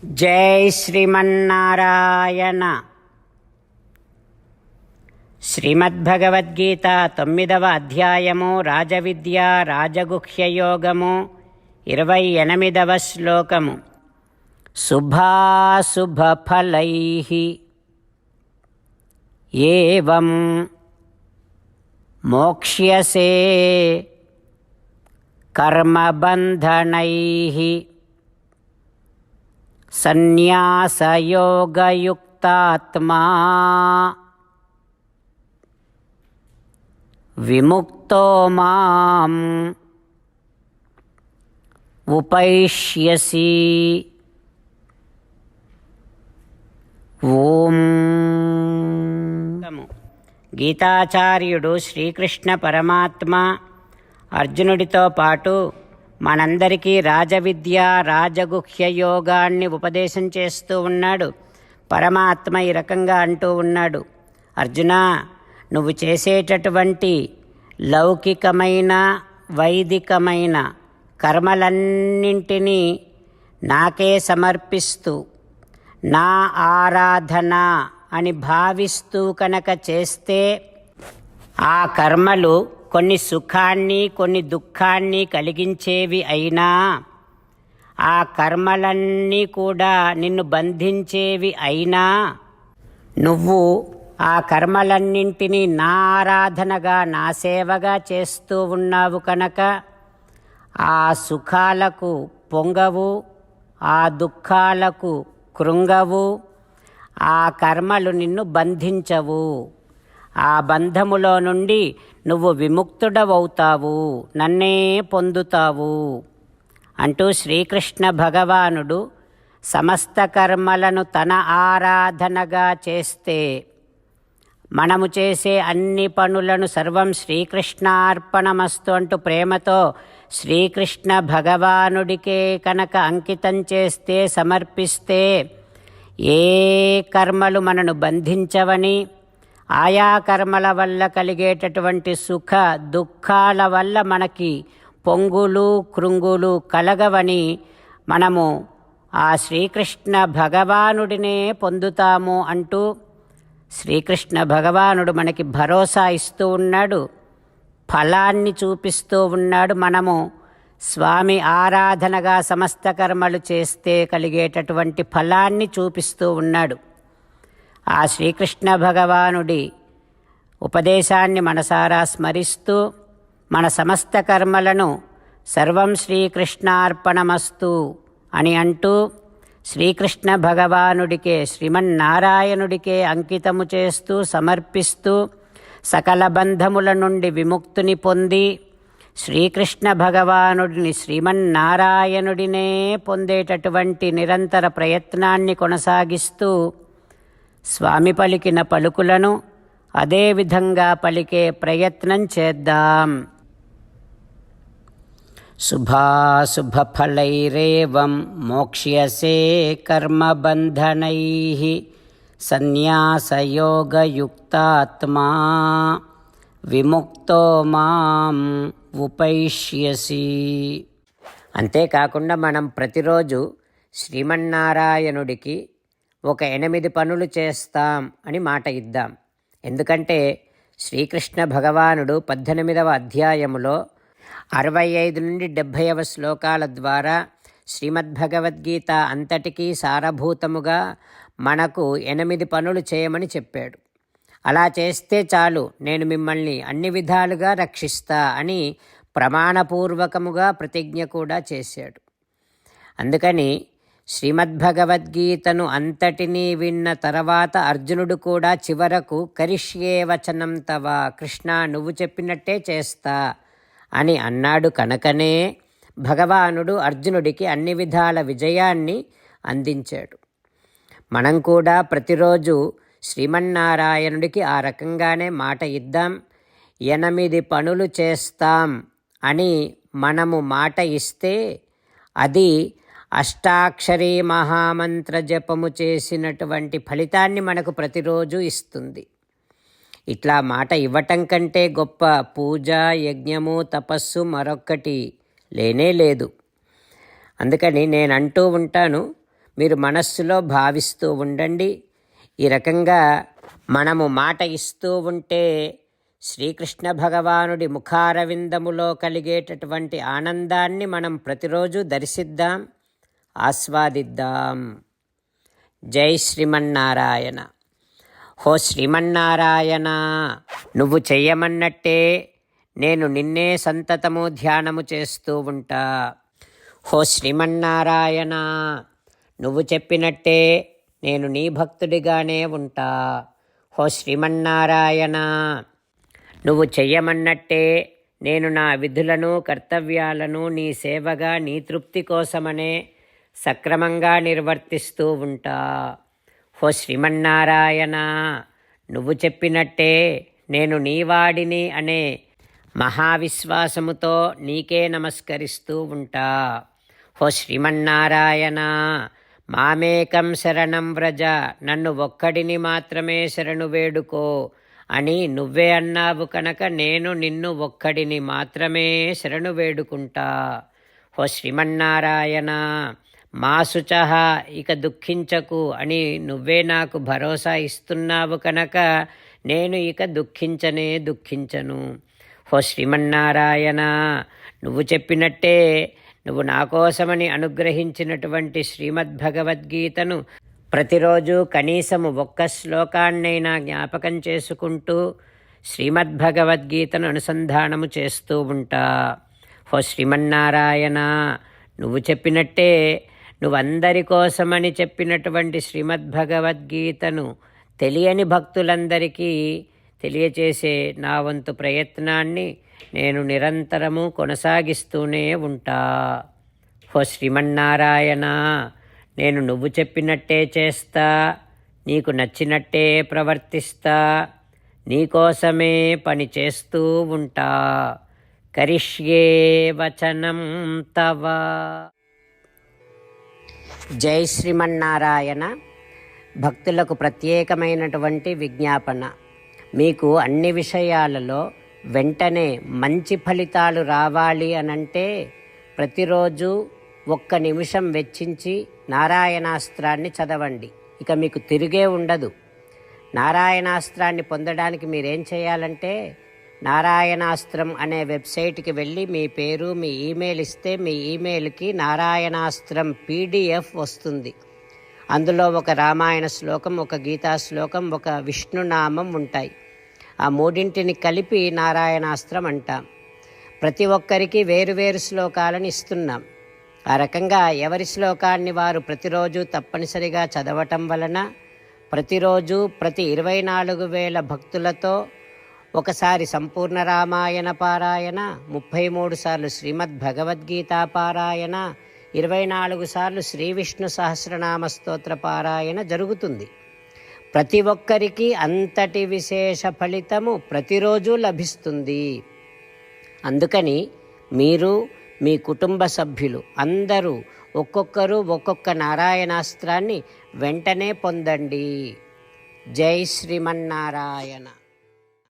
జై శ్రీమన్నారాయణ. శ్రీమద్భగవద్గీత 9వ అధ్యాయము రాజవిద్య రాజగుహ్యయోగము 28వ శ్లోకము. శుభాశుభఫలైః ఏవం మోక్ష్యసే కర్మబంధనైః సన్యాసయోగయుక్తాత్మా విముక్తో మాం ఉపైష్యసి. ఓం. గీతాచార్యుడు శ్రీకృష్ణ పరమాత్మ అర్జునుడితో పాటు మనందరికీ రాజవిద్య రాజగుహ్య యోగాన్ని ఉపదేశం చేస్తూ ఉన్నాడు. పరమాత్మ ఈ రకంగా అంటూ ఉన్నాడు, అర్జున, నువ్వు చేసేటటువంటి లౌకికమైన వైదికమైన కర్మలన్నింటినీ నాకే సమర్పిస్తూ నా ఆరాధన అని భావిస్తూ కనుక చేస్తే ఆ కర్మలు కొన్ని సుఖాన్ని కొన్ని దుఃఖాన్ని కలిగించేవి అయినా, ఆ కర్మలన్నీ కూడా నిన్ను బంధించేవి అయినా, నువ్వు ఆ కర్మలన్నింటినీ నా ఆరాధనగా నా సేవగా చేస్తూ ఉన్నావు కనుక ఆ సుఖాలకు పొంగవు, ఆ దుఃఖాలకు కృంగవు, ఆ కర్మలు నిన్ను బంధించవు. ఆ బంధములో నుండి నువ్వు విముక్తుడవవుతావు, నన్నే పొందుతావు అంటూ శ్రీకృష్ణ భగవానుడు సమస్త కర్మలను తన ఆరాధనగా చేస్తే, మనము చేసే అన్ని పనులను సర్వం శ్రీకృష్ణార్పణమస్తు అంటూ ప్రేమతో శ్రీకృష్ణ భగవానుడికే కనుక అంకితం చేస్తే, సమర్పిస్తే, ఏ కర్మలు మనను బంధించవని, ఆయా కర్మల వల్ల కలిగేటటువంటి సుఖ దుఃఖాల వల్ల మనకి పొంగులు కృంగులు కలగవని మనము ఆ శ్రీకృష్ణ భగవానుడినే పొందుతాము అంటూ శ్రీకృష్ణ భగవానుడు మనకి భరోసా ఇస్తూ ఉన్నాడు, ఫలాన్ని చూపిస్తూ ఉన్నాడు. మనము స్వామి ఆరాధనగా సమస్త కర్మలు చేస్తే కలిగేటటువంటి ఫలాన్ని చూపిస్తూ ఉన్నాడు. ఆ శ్రీకృష్ణ భగవానుడి ఉపదేశాన్ని మనసారా స్మరిస్తూ మన సమస్త కర్మలను సర్వం శ్రీకృష్ణార్పణమస్తు అని అంటూ శ్రీకృష్ణ భగవానుడికే శ్రీమన్నారాయణుడికే అంకితము చేస్తూ సమర్పిస్తూ సకల బంధముల నుండి విముక్తిని పొంది శ్రీకృష్ణ భగవానుడిని శ్రీమన్నారాయణుడినే పొందేటటువంటి నిరంతర ప్రయత్నాన్ని కొనసాగిస్తూ స్వామి పలికిన పలుకులను అదే విధంగా పలికే ప్రయత్నం చేద్దాం. శుభాశుభఫలైరేవం మోక్ష్యసే కర్మబంధనైః సన్యాసయోగయుక్తాత్మా విముక్తో మాం ఉపైష్యసి. అంతేకాకుండా మనం ప్రతిరోజు శ్రీమన్నారాయణుడికి ఒక 8 పనులు చేస్తాం అని మాట ఇద్దాం. ఎందుకంటే శ్రీకృష్ణ భగవానుడు 18వ అధ్యాయములో 65 నుండి 70వ శ్లోకాల ద్వారా శ్రీమద్భగవద్గీత అంతటికీ సారభూతముగా మనకు 8 పనులు చేయమని చెప్పాడు. అలా చేస్తే చాలు, నేను మిమ్మల్ని అన్ని విధాలుగా రక్షిస్తా అని ప్రమాణపూర్వకముగా ప్రతిజ్ఞ కూడా చేశాడు. అందుకని శ్రీమద్భగవద్గీతను అంతటినీ విన్న తర్వాత అర్జునుడు కూడా చివరకు కరిష్యే వచనం తవ, కృష్ణ నువ్వు చెప్పినట్టే చేస్తా అని అన్నాడు. కనుకనే భగవానుడు అర్జునుడికి అన్ని విధాల విజయాన్ని అందించాడు. మనం కూడా ప్రతిరోజు శ్రీమన్నారాయణుడికి ఆ రకంగానే మాట ఇద్దాం. 8 పనులు చేస్తాం అని మనము మాట ఇస్తే అది అష్టాక్షరీ మహామంత్ర జపము చేసినటువంటి ఫలితాన్ని మనకు ప్రతిరోజు ఇస్తుంది. ఇట్లా మాట ఇవ్వటం కంటే గొప్ప పూజ, యజ్ఞము, తపస్సు మరొక్కటి లేనే లేదు. అందుకని నేను అంటూ ఉంటాను, మీరు మనస్సులో భావిస్తూ ఉండండి. ఈ రకంగా మనము మాట ఇస్తూ ఉంటే శ్రీకృష్ణ భగవానుడి ముఖారవిందములో కలిగేటటువంటి ఆనందాన్ని మనం ప్రతిరోజు దర్శిద్దాం, ఆస్వాదిద్దాం. జై శ్రీమన్నారాయణ. హో శ్రీమన్నారాయణ, నువ్వు చెయ్యమన్నట్టే నేను నిన్నే సంతతము ధ్యానము చేస్తూ ఉంటా. హో శ్రీమన్నారాయణ, నువ్వు చెప్పినట్టే నేను నీ భక్తుడిగానే ఉంటా. హో శ్రీమన్నారాయణ, నువ్వు చెయ్యమన్నట్టే నేను నా విధులను కర్తవ్యాలను నీ సేవగా నీ తృప్తి కోసమనే సక్రమంగా నిర్వర్తిస్తూ ఉంటా. హో శ్రీమన్నారాయణ, నువ్వు చెప్పినట్టే నేను నీవాడిని అనే మహావిశ్వాసముతో నీకే నమస్కరిస్తూ ఉంటా. హో శ్రీమన్నారాయణ, మామేకం శరణం వ్రజ, నన్ను ఒక్కడిని మాత్రమే శరణు వేడుకో అని నువ్వే అన్నావు కనుక నేను నిన్ను ఒక్కడిని మాత్రమే శరణు వేడుకుంటా. హో శ్రీమన్నారాయణ, మా శుచః, ఇక దుఃఖించకు అని నువ్వే నాకు భరోసా ఇస్తున్నావు కనుక నేను ఇక దుఃఖించను. హో శ్రీమన్నారాయణ, నువ్వు చెప్పినట్టే నువ్వు నా కోసమని అనుగ్రహించినటువంటి శ్రీమద్భగవద్గీతను ప్రతిరోజు కనీసము ఒక్క శ్లోకాన్నైనా జ్ఞాపకం చేసుకుంటూ శ్రీమద్భగవద్గీతను అనుసంధానము చేస్తూ ఉంటా. హో శ్రీమన్నారాయణ, నువ్వు చెప్పినట్టే నువ్వందరి కోసమని చెప్పినటువంటి శ్రీమద్భగవద్గీతను తెలియని భక్తులందరికీ తెలియచేసే నా వంతు ప్రయత్నాన్ని నేను నిరంతరము కొనసాగిస్తూనే ఉంటా. హో శ్రీమన్నారాయణ, నేను నువ్వు చెప్పినట్టే చేస్తా, నీకు నచ్చినట్టే ప్రవర్తిస్తా, నీకోసమే పని చేస్తూ ఉంటా. కరిష్యే వచనం తవ. జై శ్రీమన్నారాయణ. భక్తులకు ప్రత్యేకమైనటువంటి విజ్ఞాపన. మీకు అన్ని విషయాలలో వెంటనే మంచి ఫలితాలు రావాలి అనంటే ప్రతిరోజు 1 నిమిషం వెచ్చించి నారాయణాస్త్రాన్ని చదవండి. ఇక మీకు తిరిగే ఉండదు. నారాయణాస్త్రాన్ని పొందడానికి మీరేం చేయాలంటే నారాయణాస్త్రం అనే వెబ్సైట్కి వెళ్ళి మీ పేరు మీ ఈమెయిల్ ఇస్తే మీ ఈమెయిల్కి నారాయణాస్త్రం PDF వస్తుంది. అందులో ఒక రామాయణ శ్లోకం, ఒక గీతా శ్లోకం, ఒక విష్ణునామం ఉంటాయి. ఆ మూడింటిని కలిపి నారాయణాస్త్రం అంటాం. ప్రతి ఒక్కరికి వేరువేరు శ్లోకాలను ఇస్తున్నాం. ఆ రకంగా ఎవరి శ్లోకాన్ని వారు ప్రతిరోజు తప్పనిసరిగా చదవటం వలన ప్రతిరోజు ప్రతి 24,000 భక్తులతో ఒకసారి సంపూర్ణ రామాయణ పారాయణ, 33 సార్లు శ్రీమద్భగవద్గీత పారాయణ, 24 సార్లు శ్రీ విష్ణు సహస్రనామ స్తోత్ర పారాయణ జరుగుతుంది. ప్రతి ఒక్కరికి అంతటి విశేష ఫలితము ప్రతిరోజు లభిస్తుంది. అందుకని మీరు మీ కుటుంబ సభ్యులు అందరూ ఒక్కొక్కరు ఒక్కొక్క నారాయణాస్త్రాన్ని వెంటనే పొందండి. జై శ్రీమన్నారాయణ.